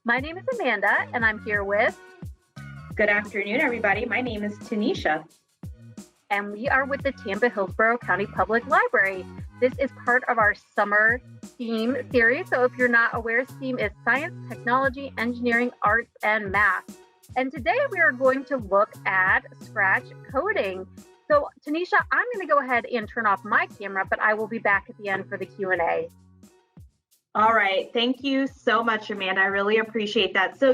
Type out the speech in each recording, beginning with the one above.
My name is Amanda, and I'm here with... Good afternoon, everybody. My name is Tanisha. And we are with the Tampa Hillsborough County Public Library. This is part of our summer STEAM series. So if you're not aware, STEAM is science, technology, engineering, arts, and math. And today we are going to look at Scratch coding. So Tanisha, I'm going to go ahead and turn off my camera, but I will be back at the end for the Q&A. All right. Thank you so much, Amanda. I really appreciate that. So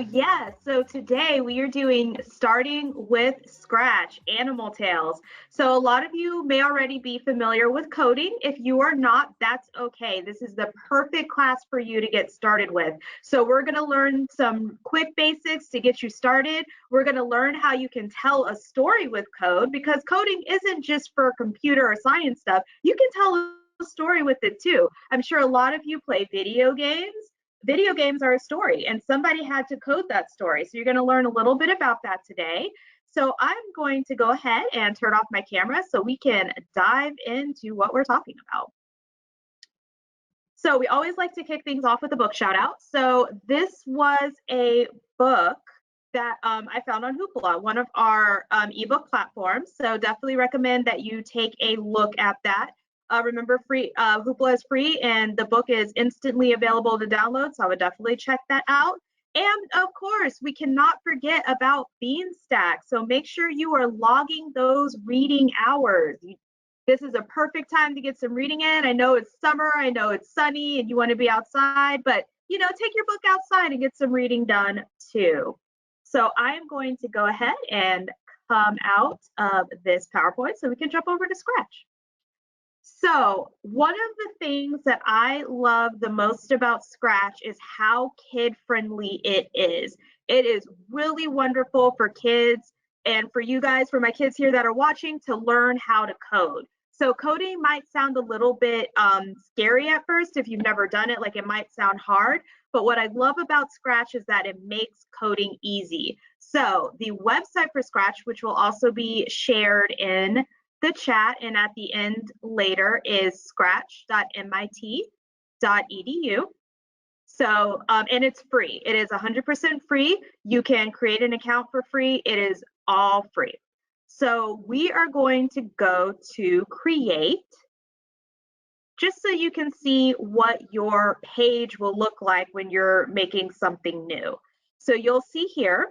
today we are doing starting with Scratch, Animal Tales. So a lot of you may already be familiar with coding. If you are not, that's okay. This is the perfect class for you to get started with. So we're going to learn some quick basics to get you started. We're going to learn how you can tell a story with code, because coding isn't just for computer or science stuff. You can tell story with it too. I'm sure a lot of you play video games. Video games are a story, and somebody had to code that story. So you're going to learn a little bit about that today. So I'm going to go ahead and turn off my camera so we can dive into what we're talking about. So we always like to kick things off with a book shout out. So this was a book that I found on Hoopla, one of our ebook platforms. So definitely recommend that you take a look at that. Remember, Hoopla is free, and the book is instantly available to download, so I would definitely check that out. And of course, we cannot forget about Beanstack, so make sure you are logging those reading hours. This is a perfect time to get some reading in. I know it's summer, I know it's sunny, and you want to be outside, but take your book outside and get some reading done too. So I am going to go ahead and come out of this PowerPoint so we can jump over to Scratch. So one of the things that I love the most about Scratch is how kid-friendly it is. It is really wonderful for kids and for you guys, for my kids here that are watching, to learn how to code. So coding might sound a little bit scary at first if you've never done it, like it might sound hard, but what I love about Scratch is that it makes coding easy. So the website for Scratch, which will also be shared in the chat and at the end later, is scratch.mit.edu. So, and it's free. It is 100% free. You can create an account for free. It is all free. So we are going to go to create, just so you can see what your page will look like when you're making something new. So you'll see here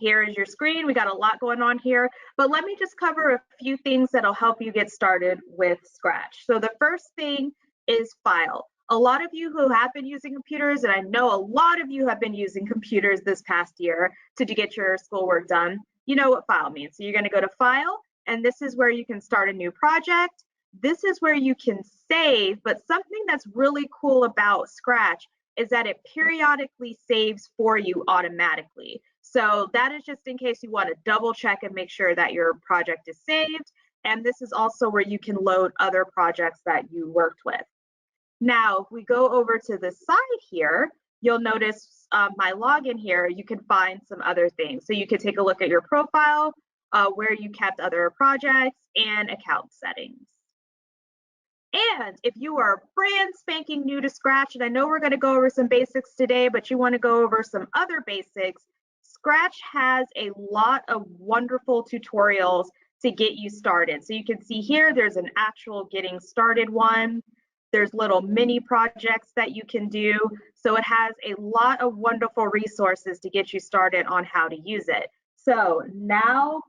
is your screen. We got a lot going on here, but let me just cover a few things that'll help you get started with Scratch. So the first thing is file. A lot of you who have been using computers, and I know a lot of you have been using computers this past year to get your schoolwork done, you know what file means. So you're going to go to file, and this is where you can start a new project. This is where you can save, but something that's really cool about Scratch is that it periodically saves for you automatically. So that is just in case you want to double check and make sure that your project is saved. And this is also where you can load other projects that you worked with. Now, if we go over to the side here, you'll notice my login here, you can find some other things. So you can take a look at your profile, where you kept other projects, and account settings. And if you are brand spanking new to Scratch, and I know we're going to go over some basics today, but you want to go over some other basics, Scratch has a lot of wonderful tutorials to get you started. So you can see here, there's an actual getting started one. There's little mini projects that you can do. So it has a lot of wonderful resources to get you started on how to use it. So now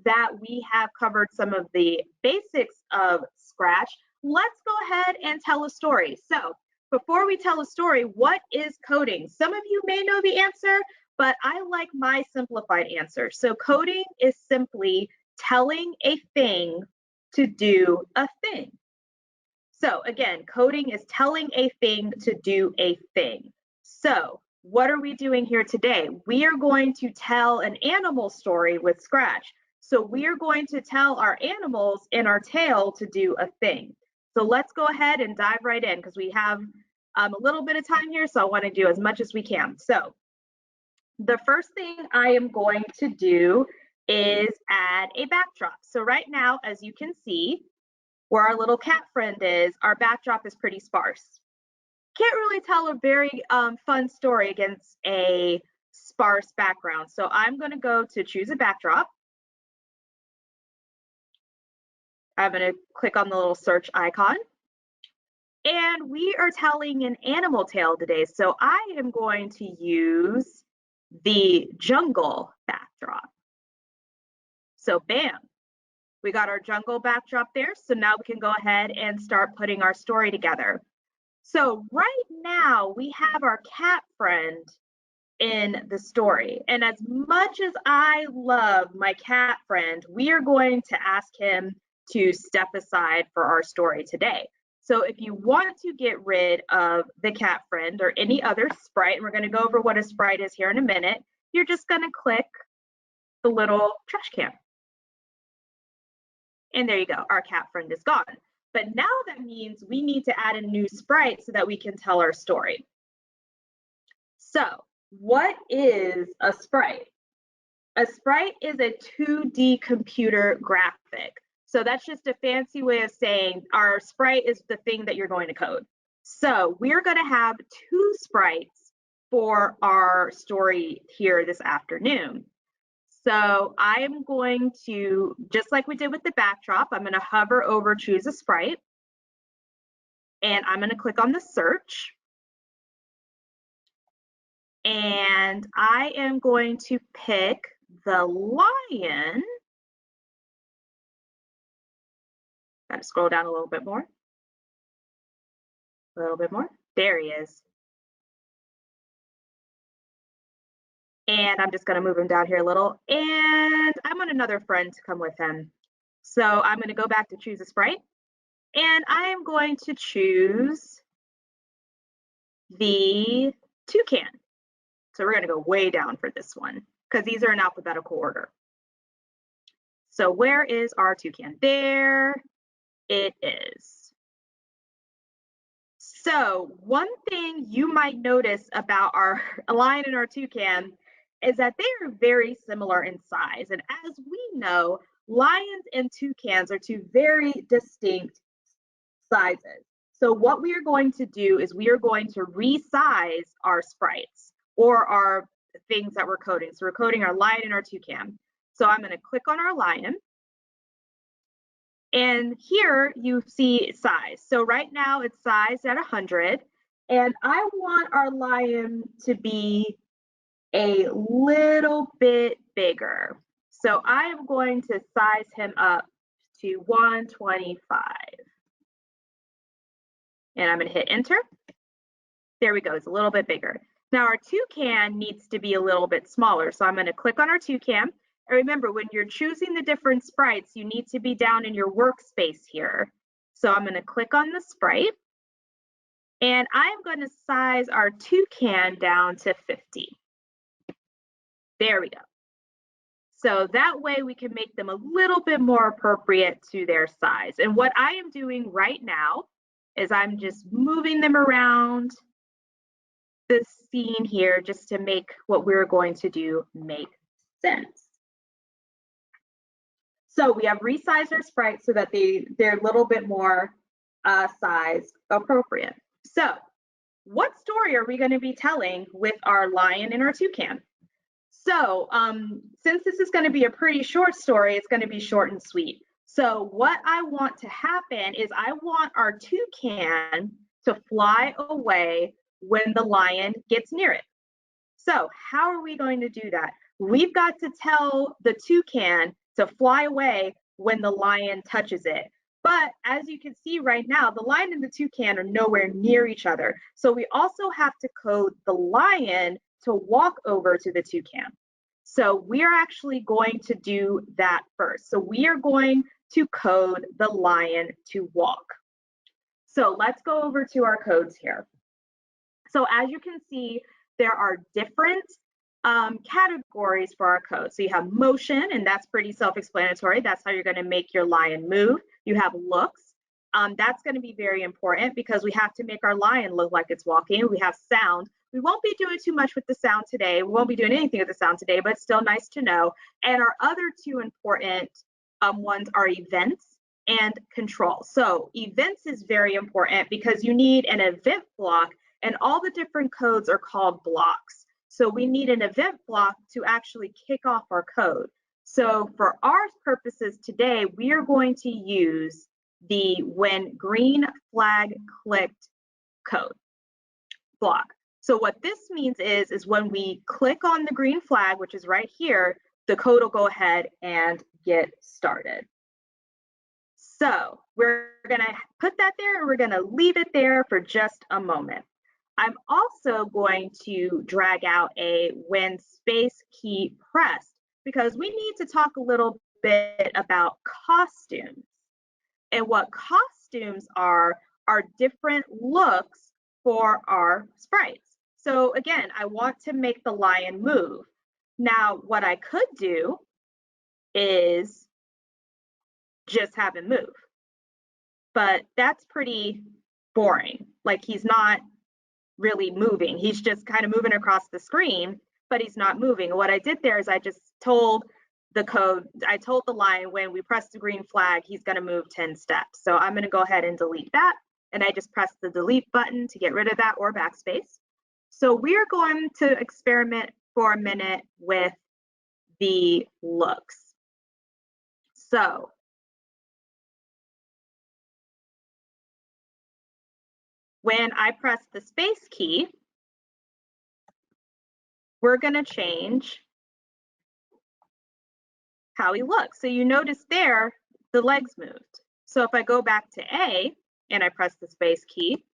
that we have covered some of the basics of Scratch, let's go ahead and tell a story. So before we tell a story, what is coding? Some of you may know the answer, but I like my simplified answer. So coding is simply telling a thing to do a thing. So again, coding is telling a thing to do a thing. So what are we doing here today? We are going to tell an animal story with Scratch. So we are going to tell our animals in our tale to do a thing. So let's go ahead and dive right in, because we have a little bit of time here, so I want to do as much as we can. So the first thing I am going to do is add a backdrop. So right now, as you can see, where our little cat friend is, our backdrop is pretty sparse. can't really tell a very fun story against a sparse background. So I'm going to go to choose a backdrop. I'm going to click on the little search icon. And we are telling an animal tale today. So I am going to use the jungle backdrop. So bam, we got our jungle backdrop there. So now we can go ahead and start putting our story together. So right now we have our cat friend in the story. And as much as I love my cat friend, we are going to ask him to step aside for our story today. So if you want to get rid of the cat friend or any other sprite, and we're going to go over what a sprite is here in a minute, you're just going to click the little trash can. And there you go, our cat friend is gone. But now that means we need to add a new sprite so that we can tell our story. So what is a sprite? A sprite is a 2D computer graphic. So that's just a fancy way of saying our sprite is the thing that you're going to code. So we're going to have 2 sprites for our story here this afternoon. So I am going to, just like we did with the backdrop, I'm going to hover over choose a sprite. And I'm going to click on the search. And I am going to pick the lion. Got to scroll down a little bit more. A little bit more. There he is. And I'm just going to move him down here a little. And I want another friend to come with him. So I'm going to go back to choose a sprite. And I am going to choose the toucan. So we're going to go way down for this one because these are in alphabetical order. So where is our toucan? There it is. So one thing you might notice about our lion and our toucan is that they are very similar in size. And as we know, lions and toucans are 2 very distinct sizes. So what we are going to do is we are going to resize our sprites or our things that we're coding. So we're coding our lion and our toucan. So I'm going to click on our lion. And here you see size. So right now it's sized at 100. And I want our lion to be a little bit bigger. So I am going to size him up to 125. And I'm going to hit enter. There we go, it's a little bit bigger. Now our toucan needs to be a little bit smaller. So I'm going to click on our toucan. And remember, when you're choosing the different sprites, you need to be down in your workspace here. So I'm going to click on the sprite. And I'm going to size our toucan down to 50. There we go. So that way we can make them a little bit more appropriate to their size. And what I am doing right now is I'm just moving them around the scene here just to make what we're going to do make sense. So we have resized our sprites so that they're a little bit more size appropriate. So what story are we going to be telling with our lion and our toucan? So since this is going to be a pretty short story, it's going to be short and sweet. So what I want to happen is I want our toucan to fly away when the lion gets near it. So how are we going to do that? We've got to tell the toucan to fly away when the lion touches it. But as you can see right now, the lion and the toucan are nowhere near each other. So we also have to code the lion to walk over to the toucan. So we are actually going to do that first. So we are going to code the lion to walk. So let's go over to our codes here. So as you can see, there are different categories for our code. So you have motion, and that's pretty self-explanatory. That's how you're going to make your lion move. You have looks. That's going to be very important because we have to make our lion look like it's walking. We have sound. We won't be doing too much with the sound today. We won't be doing anything with the sound today, but it's still nice to know. And our other 2 important ones are events and control. So events is very important because you need an event block And all the different codes are called blocks. So we need an event block to actually kick off our code. So for our purposes today, we are going to use the when green flag clicked code block. So what this means is when we click on the green flag, which is right here, the code will go ahead and get started. So we're going to put that there and we're going to leave it there for just a moment. I'm also going to drag out a when space key pressed because we need to talk a little bit about costumes. And what costumes are different looks for our sprites. So again, I want to make the lion move. Now, what I could do is just have him move. But that's pretty boring. Like he's not really moving. He's just kind of moving across the screen, but he's not moving. What I did there is I just told the code, I told the lion when we press the green flag, he's going to move 10 steps. So I'm going to go ahead and delete that. And I just press the delete button to get rid of that or backspace. So we're going to experiment for a minute with the looks. So when I press the space key, we're going to change how he looks. So you notice there, the legs moved. So if I go back to A and I press the space key,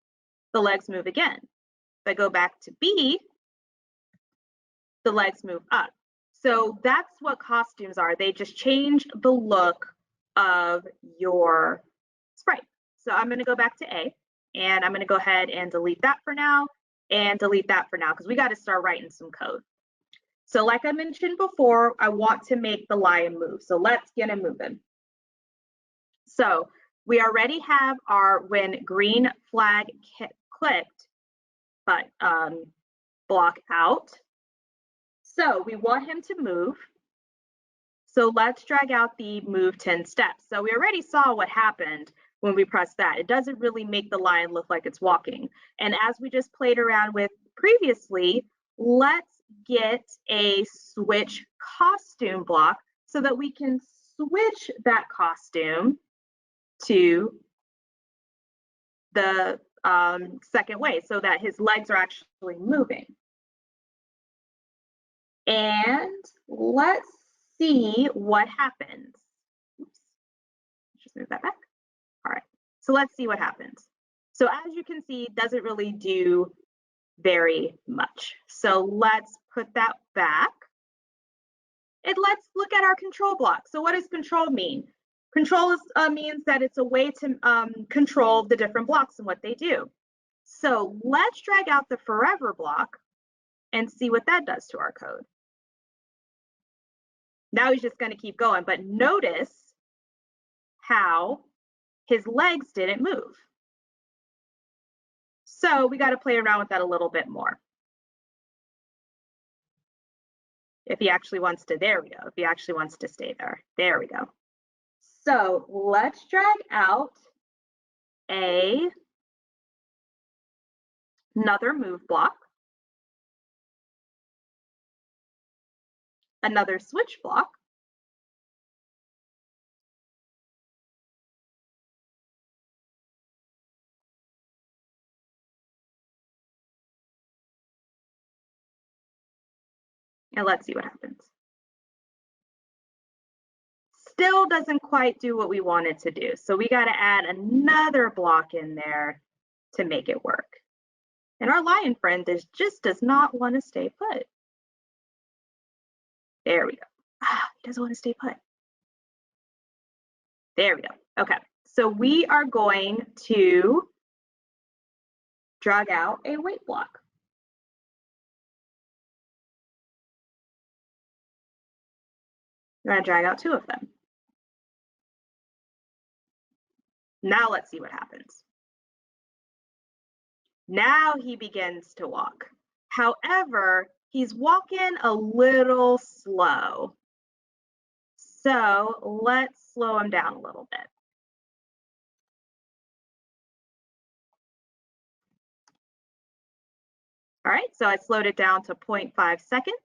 the legs move again. If I go back to B, the legs move up. So that's what costumes are. They just change the look of your sprite. So I'm going to go back to A and I'm going to go ahead and delete that for now and delete that for now because we got to start writing some code. So like I mentioned before, I want to make the lion move. So let's get him moving. So we already have our when green flag clicked, but block out. So we want him to move. So let's drag out the move 10 steps. So we already saw what happened when we pressed that. It doesn't really make the lion look like it's walking. And as we just played around with previously, let's get a switch costume block so that we can switch that costume to the second way so that his legs are actually moving. And let's see what happens. Oops, just move that back. All right, so let's see what happens. So as you can see, it doesn't really do very much. So let's put that back. And let's look at our control block. So what does control mean? Control means that it's a way to control the different blocks and what they do. So let's drag out the forever block and see what that does to our code. Now he's just going to keep going, but notice how his legs didn't move. So we got to play around with that a little bit more. If he actually wants to, there we go. If he actually wants to stay there, there we go. So let's drag out another move block, another switch block, and let's see what happens. Still doesn't quite do what we wanted to do. So we got to add another block in there to make it work. And our lion friend just does not want to stay put. There we go. He doesn't want to stay put. There we go. Okay, so we are going to drag out a wait block. We're going to drag out two of them. Now let's see what happens. Now he begins to walk. However, he's walking a little slow. So let's slow him down a little bit. All right, so I slowed it down to 0.5 seconds.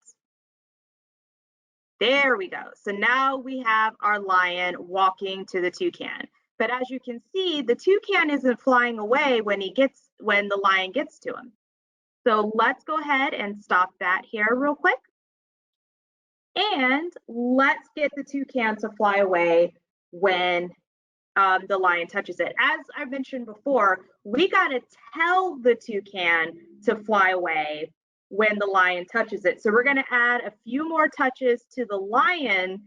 There we go. So now we have our lion walking to the toucan. But as you can see, the toucan isn't flying away when the lion gets to him. So let's go ahead and stop that here real quick. And let's get the toucan to fly away when the lion touches it. As I mentioned before, we got to tell the toucan to fly away when the lion touches it. So we're going to add a few more touches to the lion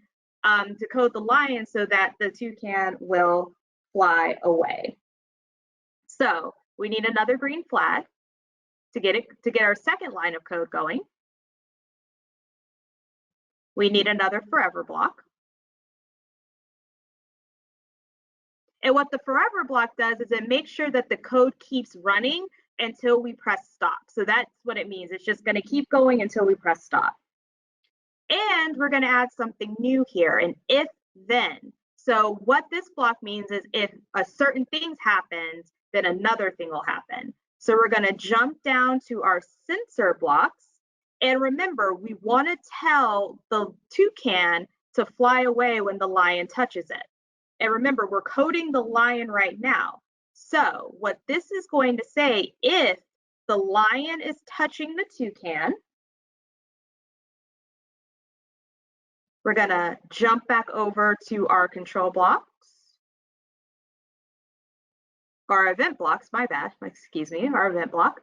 to code the lion so that the toucan will fly away. So we need another green flag to get our second line of code going. We need another forever block. And what the forever block does is it makes sure that the code keeps running until we press stop. So that's what it means. It's just going to keep going until we press stop. And we're going to add something new here, an if then. So what this block means is if a certain thing happens, then another thing will happen. So we're going to jump down to our sensor blocks. And remember, we want to tell the toucan to fly away when the lion touches it. And remember, we're coding the lion right now. So what this is going to say, if the lion is touching the toucan, we're going to jump back over to our control blocks, our event blocks, my bad, excuse me, our event block.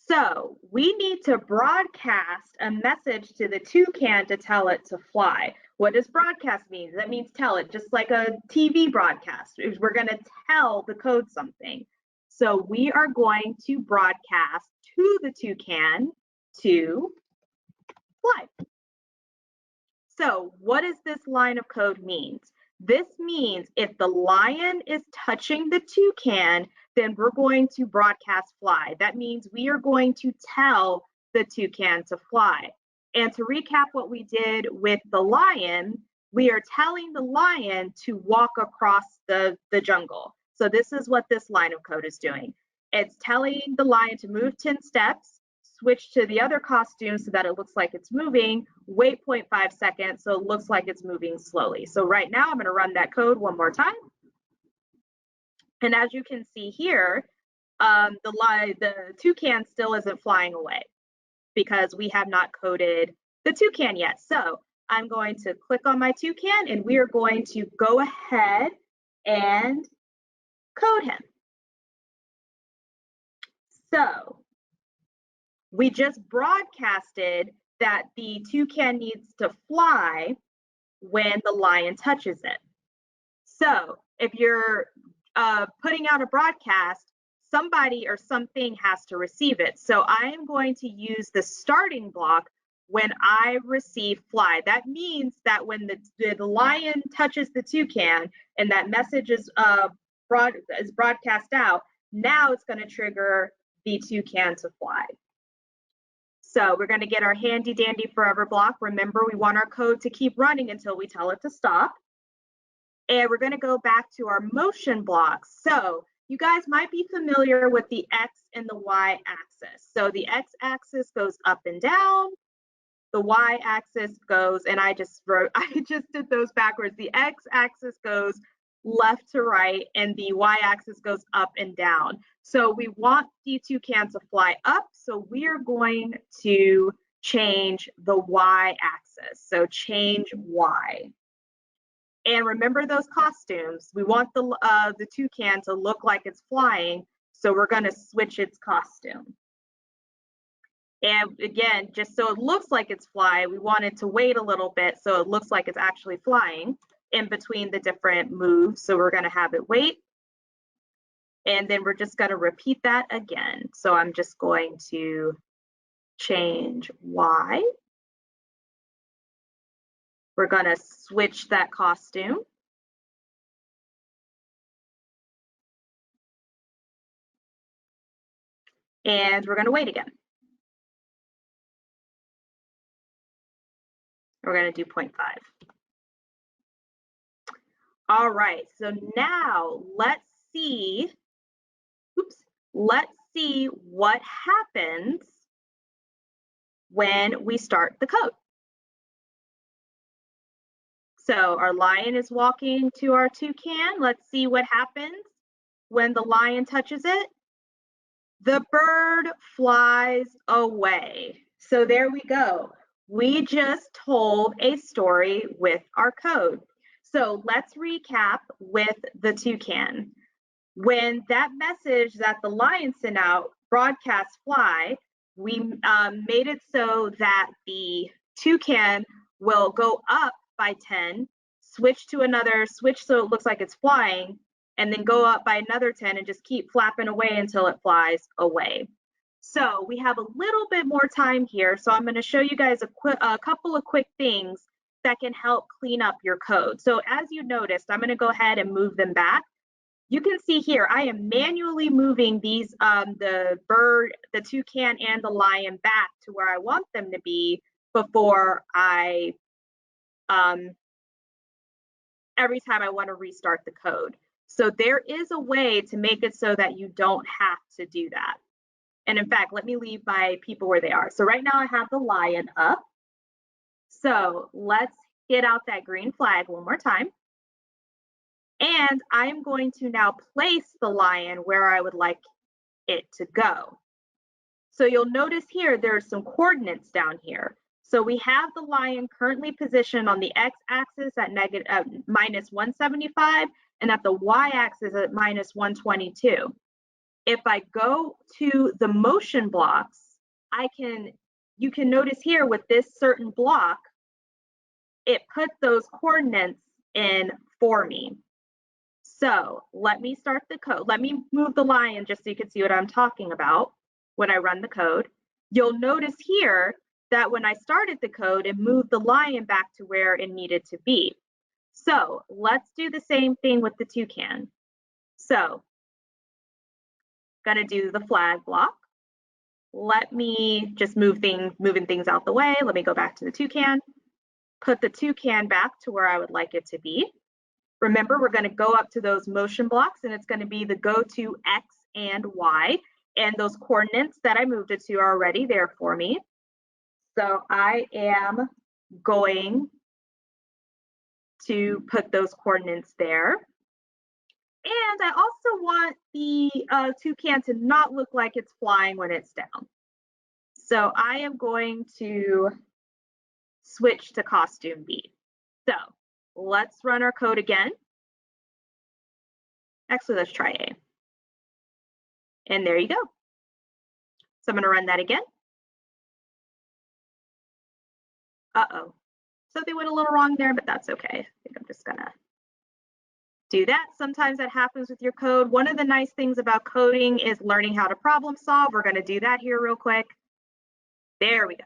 So we need to broadcast a message to the toucan to tell it to fly. What does broadcast mean? That means tell it, just like a TV broadcast. We're going to tell the code something. So we are going to broadcast to the toucan to fly. So what does this line of code mean? This means if the lion is touching the toucan, then we're going to broadcast fly. That means we are going to tell the toucan to fly. And to recap what we did with the lion, we are telling the lion to walk across the jungle. So this is what this line of code is doing. It's telling the lion to move 10 steps, switch to the other costume so that it looks like it's moving, wait 0.5 seconds so it looks like it's moving slowly. So right now I'm going to run that code one more time. And as you can see here, the toucan still isn't flying away because we have not coded the toucan yet. So I'm going to click on my toucan and we are going to go ahead and code him. So we just broadcasted that the toucan needs to fly when the lion touches it. So if you're putting out a broadcast, somebody or something has to receive it. So I am going to use the starting block when I receive fly. That means that when the lion touches the toucan and that message is broadcast out, now it's going to trigger the toucan to fly. So we're going to get our handy dandy forever block. Remember, we want our code to keep running until we tell it to stop. And we're going to go back to our motion blocks. So you guys might be familiar with the X and the Y axis. So the X axis goes up and down. The Y axis goes, and I just did those backwards. The X axis goes left to right and the Y axis goes up and down. So we want the toucan to fly up. So we are going to change the Y axis. So change Y. And remember those costumes. We want the toucan to look like it's flying. So we're going to switch its costume. And again, just so it looks like it's flying, we want it to wait a little bit so it looks like it's actually flying in between the different moves. So we're going to have it wait. And then we're just going to repeat that again. So I'm just going to change Y. We're going to switch that costume. And we're going to wait again. We're going to do 0.5. All right, so now let's see what happens when we start the code. So our lion is walking to our toucan. Let's see what happens when the lion touches it. The bird flies away. So there we go. We just told a story with our code. So let's recap with the toucan. When that message that the lion sent out, broadcast fly, we made it so that the toucan will go up by 10, switch to another, switch so it looks like it's flying, and then go up by another 10 and just keep flapping away until it flies away. So we have a little bit more time here. So I'm going to show you guys a couple of quick things that can help clean up your code. So as you noticed, I'm going to go ahead and move them back. You can see here, I am manually moving these, the bird, the toucan, and the lion back to where I want them to be before I, every time I want to restart the code. So there is a way to make it so that you don't have to do that. And in fact, let me leave my people where they are. So right now I have the lion up. So let's get out that green flag one more time. And I'm going to now place the lion where I would like it to go. So you'll notice here, there's some coordinates down here. So we have the lion currently positioned on the x-axis at minus 175 and at the y-axis at minus 122. If I go to the motion blocks, you can notice here with this certain block, it put those coordinates in for me. So let me start the code. Let me move the lion just so you can see what I'm talking about when I run the code. You'll notice here that when I started the code, it moved the lion back to where it needed to be. So let's do the same thing with the toucan. So gonna do the flag block. Let me just moving things out the way. Let me go back to the toucan, put the toucan back to where I would like it to be. Remember, we're going to go up to those motion blocks and it's going to be the go to X and Y. And those coordinates that I moved it to are already there for me. So I am going to put those coordinates there. And I also want the toucan to not look like it's flying when it's down. So I am going to switch to costume B. So let's run our code again. Actually, let's try A. And there you go. So I'm going to run that again. Uh-oh. Something went a little wrong there, but that's okay. I think I'm just going to do that. Sometimes that happens with your code. One of the nice things about coding is learning how to problem solve. We're going to do that here real quick. There we go.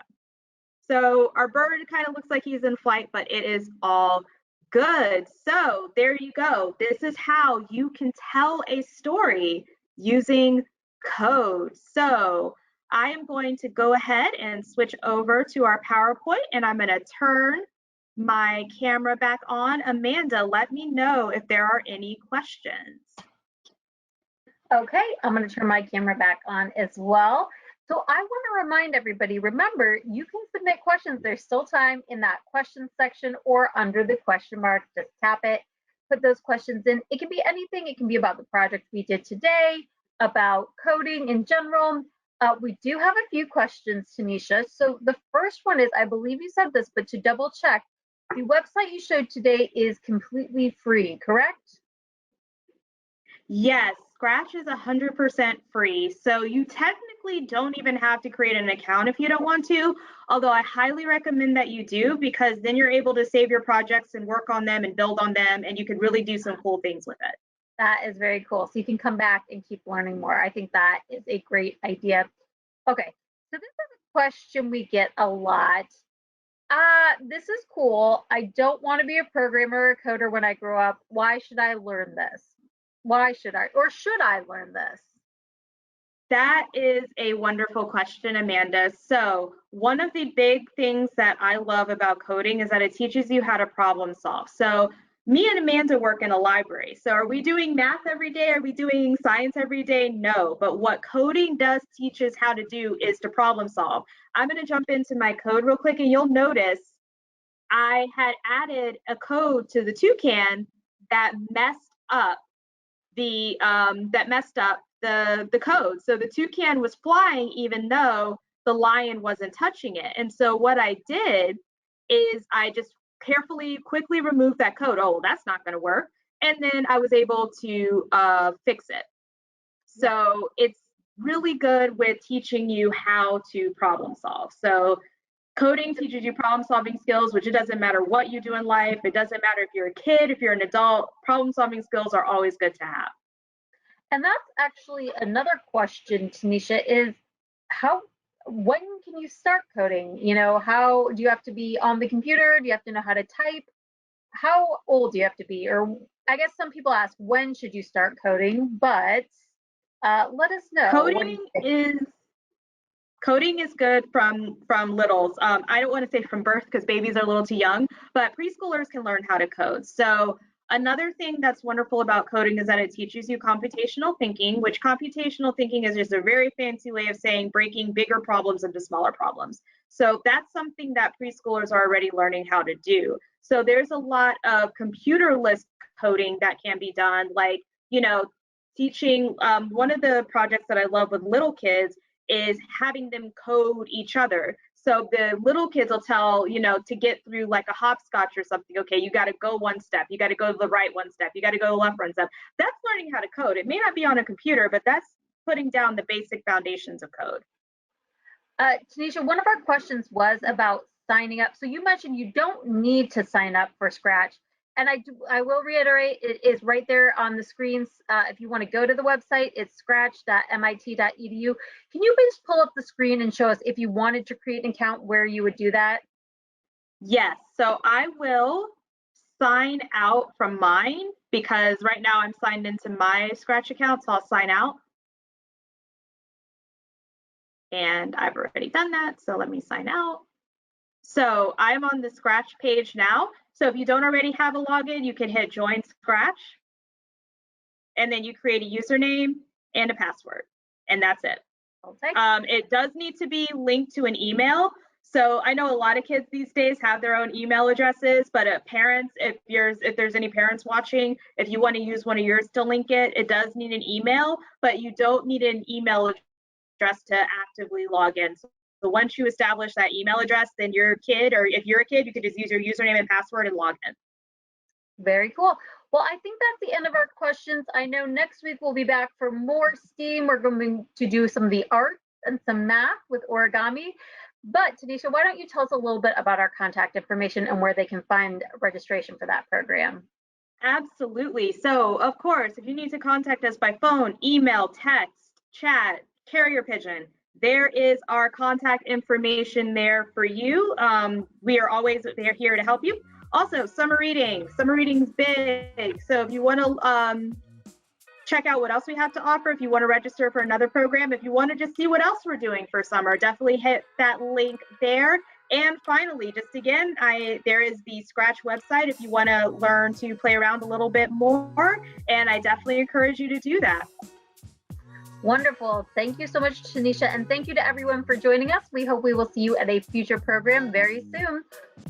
So our bird kind of looks like he's in flight, but it is all good. So there you go. This is how you can tell a story using code. So I am going to go ahead and switch over to our PowerPoint, and I'm going to turn my camera back on. Amanda, let me know if there are any questions. Okay, I'm going to turn my camera back on as well. So I want to remind everybody, remember, you can submit questions. There's still time in that question section or under the question mark. Just tap it, put those questions in. It can be anything. It can be about the project we did today, about coding in general. We do have a few questions, Tanisha. So the first one is, I believe you said this, but to double check, the website you showed today is completely free, correct? Yes, Scratch is 100% free. So you technically don't even have to create an account if you don't want to, although I highly recommend that you do, because then you're able to save your projects and work on them and build on them, and you can really do some cool things with it. That is very cool. So you can come back and keep learning more. I think that is a great idea. Okay, so this is a question we get a lot. This is cool. I don't want to be a programmer or a coder when I grow up. Why should I learn this? Why should I, or should I learn this? That is a wonderful question, Amanda. So one of the big things that I love about coding is that it teaches you how to problem solve. So Me and Amanda work in a library. So are we doing math every day? Are we doing science every day? No. But what coding does teach us how to do is to problem solve. I'm going to jump into my code real quick, and you'll notice I had added a code to the toucan that messed up the code. So the toucan was flying even though the lion wasn't touching it. And so what I did is I just carefully, quickly removed that code. Oh, well, that's not going to work. And then I was able to fix it. So it's really good with teaching you how to problem solve. So coding teaches you problem solving skills, which it doesn't matter what you do in life. It doesn't matter if you're a kid, if you're an adult, problem solving skills are always good to have. And that's actually another question, Tanisha, is when can you start coding? You know, how do you have to be on the computer? Do you have to know how to type? How old do you have to be? Or I guess some people ask, when should you start coding? But let us know. Coding is good from littles. I don't want to say from birth because babies are a little too young, but preschoolers can learn how to code. So another thing that's wonderful about coding is that it teaches you computational thinking, which computational thinking is just a very fancy way of saying breaking bigger problems into smaller problems. So that's something that preschoolers are already learning how to do. So there's a lot of computerless coding that can be done, like, you know, teaching. One of the projects that I love with little kids is having them code each other. So the little kids will tell, you know, to get through like a hopscotch or something, okay, you got to go one step, you got to go to the right one step, you got to go to the left one step. That's learning how to code. It may not be on a computer, but that's putting down the basic foundations of code. Tanisha, one of our questions was about signing up. So you mentioned you don't need to sign up for Scratch. And I will reiterate, it is right there on the screens. If you want to go to the website, it's scratch.mit.edu. Can you please pull up the screen and show us if you wanted to create an account where you would do that? Yes, so I will sign out from mine because right now I'm signed into my Scratch account, so I'll sign out. And I've already done that, so let me sign out. So I'm on the Scratch page now. So if you don't already have a login, you can hit Join Scratch, and then you create a username and a password, and that's it. Okay. It does need to be linked to an email. So I know a lot of kids these days have their own email addresses, but parents, if there's any parents watching, if you want to use one of yours to link it, it does need an email, but you don't need an email address to actively log in. So once you establish that email address, then your kid, or if you're a kid, you could just use your username and password and log in. Very cool. Well, I think that's the end of our questions. I know next week we'll be back for more STEAM. We're going to do some of the arts and some math with origami. But Tanisha, why don't you tell us a little bit about our contact information and where they can find registration for that program? Absolutely. So, of course, if you need to contact us by phone, email, text, chat, carrier pigeon, there is our contact information there for you. We are always here to help you. Also, summer reading's big. So if you want to check out what else we have to offer, if you want to register for another program, if you want to just see what else we're doing for summer, definitely hit that link there. And finally, just again, there is the Scratch website if you want to learn to play around a little bit more, and I definitely encourage you to do that. Wonderful. Thank you so much, Tanisha, and thank you to everyone for joining us. We hope we will see you at a future program very soon.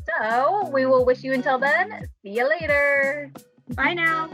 So we will wish you until then. See you later. Bye now.